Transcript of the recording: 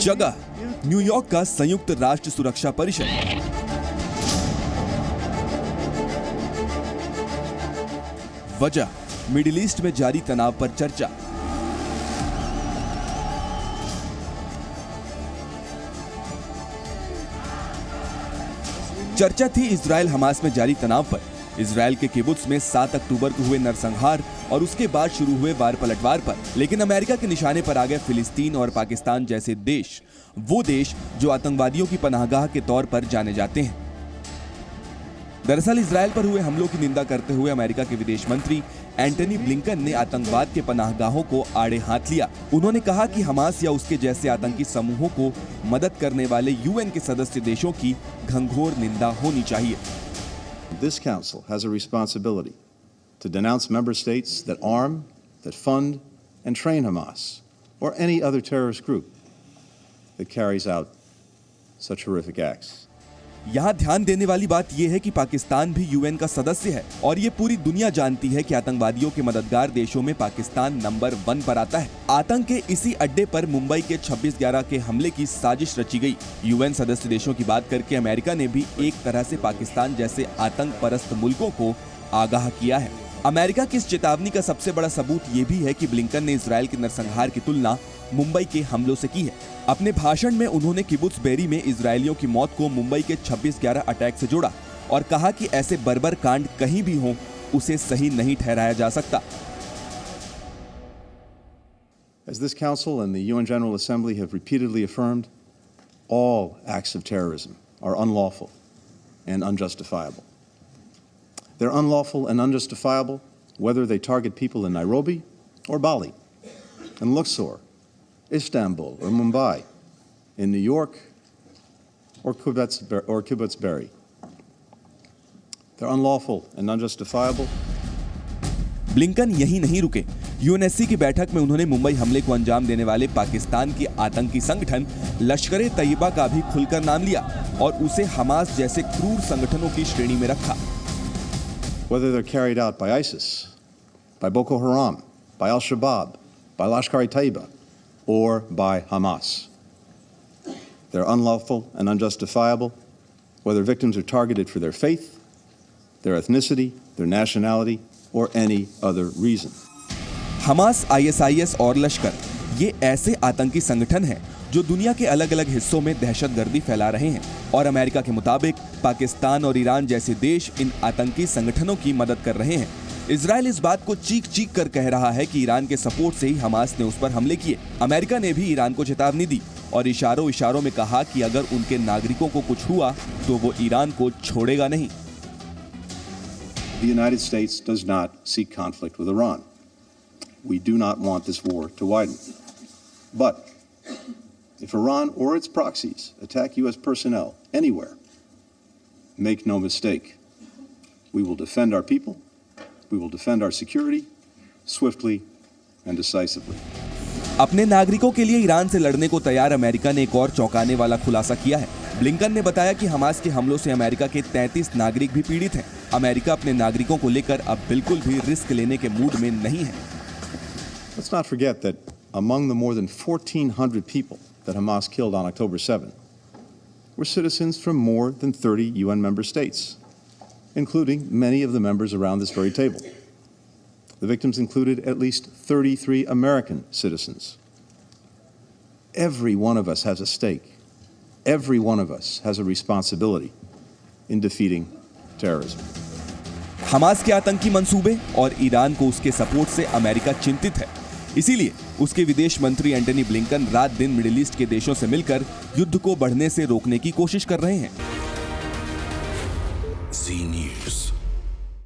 जगह न्यूयॉर्क का संयुक्त राष्ट्र सुरक्षा परिषद। वजह मिडिल ईस्ट में जारी तनाव पर चर्चा। चर्चा थी इजराइल हमास में जारी तनाव पर। इजराइल के किबुत्स में 7 अक्टूबर को हुए नरसंहार और उसके बाद शुरू हुए वार पलटवार पर। लेकिन अमेरिका के निशाने पर आ गए फिलिस्तीन और पाकिस्तान जैसे देश, वो देश जो आतंकवादियों की पनाहगाह के तौर पर जाने जाते हैं। दरअसल इजराइल पर हुए हमलों की निंदा करते हुए अमेरिका के विदेश मंत्री एंटनी ब्लिंकन ने आतंकवाद के पनाहगाहों को आड़े हाथ लिया। उन्होंने कहा कि हमास या उसके जैसे आतंकी समूहों को मदद करने वाले यूएन के सदस्य देशों की घंघोर निंदा होनी चाहिए। This council has a responsibility to denounce member states that arm, that fund and train Hamas or any other terrorist group that carries out such horrific acts. यहाँ ध्यान देने वाली बात यह है कि पाकिस्तान भी यूएन का सदस्य है और ये पूरी दुनिया जानती है कि आतंकवादियों के मददगार देशों में पाकिस्तान नंबर 1 पर आता है। आतंक के इसी अड्डे पर मुंबई के 26/11 के हमले की साजिश रची गई। यूएन सदस्य देशों की बात करके अमेरिका ने भी एक तरह से पाकिस्तान जैसे आतंक परस्त मुल्कों को आगाह किया है। अमेरिका की इस चेतावनी का सबसे बड़ा सबूत ये भी है कि ब्लिंकन ने इजराइल के नरसंहार की तुलना मुंबई के हमलों से की है। अपने भाषण में उन्होंने किबुत्स बेरी में इजरायलियों की मौत को मुंबई के 26/11 अटैक से जोड़ा और कहा कि ऐसे बर्बर कांड कहीं भी हो उसे सही नहीं ठहराया जा सकता। As this council and the UN General Assembly have repeatedly affirmed, all acts of terrorism are unlawful and unjustifiable. They're unlawful and unjustifiable whether they target people in Nairobi or Bali, in Luxor, Istanbul or Mumbai, in New York or Kibbutz Berry. They're unlawful and unjustifiable. Blinken यहीं नहीं रुके। UNSC की बैठक में उन्होंने मुंबई हमले को अंजाम देने वाले पाकिस्तान के आतंकी संगठन लश्कर ए तैयबा का भी खुलकर नाम लिया और उसे हमास जैसे क्रूर संगठनों की श्रेणी में रखा। Whether they're carried out by ISIS, by Boko Haram, by Al-Shabaab, by Lashkar-e-Taiba, or by Hamas. They're unlawful and unjustifiable, whether victims are targeted for their faith, their ethnicity, their nationality, or any other reason. Hamas, ISIS और लश्कर ये ऐसे आतंकी संगठन हैं जो दुनिया के अलग अलग हिस्सों में दहशतगर्दी फैला रहे हैं और अमेरिका के मुताबिक पाकिस्तान और ईरान जैसे देश इन आतंकी संगठनों की मदद कर रहे हैं। इजराइल इस बात को चीख चीख कर कह रहा है कि ईरान के सपोर्ट से ही हमास ने उस पर हमले किए। अमेरिका ने भी ईरान को चेतावनी दी और इशारों में कहा कि अगर उनके नागरिकों को कुछ हुआ तो वो ईरान को छोड़ेगा नहीं। The United States does not seek conflict with Iran. We do not want this war to widen. But if Iran or its proxies attack U.S. personnel anywhere, make no mistake, we will defend our people, we will defend our security, swiftly and decisively. अपने नागरिकों के लिए Iran से लड़ने को तैयार America ने एक और चौंकाने वाला खुलासा किया है। ब्लिंकन ने बताया कि हमास के हमलों से अमेरिका के 33 नागरिक भी पीड़ित हैं। अमेरिका अपने नागरिकों को लेकर अब बिल्कुल भी रिस्क लेने के मूड में नहीं है। Let's not forget that among the more than 1,400 people that Hamas killed on October 7 were citizens from more than 30 UN member states, including many of the members around this very table. The victims included at least 33 American citizens. Every one of us has a stake. Every one of us has a responsibility in defeating terrorism. Hamas के आतंकी मंसूबे और Iran को उसके support से America चिंतित है। इसीलिए उसके विदेश मंत्री एंटनी ब्लिंकन रात दिन मिडिल ईस्ट के देशों से मिलकर युद्ध को बढ़ने से रोकने की कोशिश कर रहे हैं। Z News।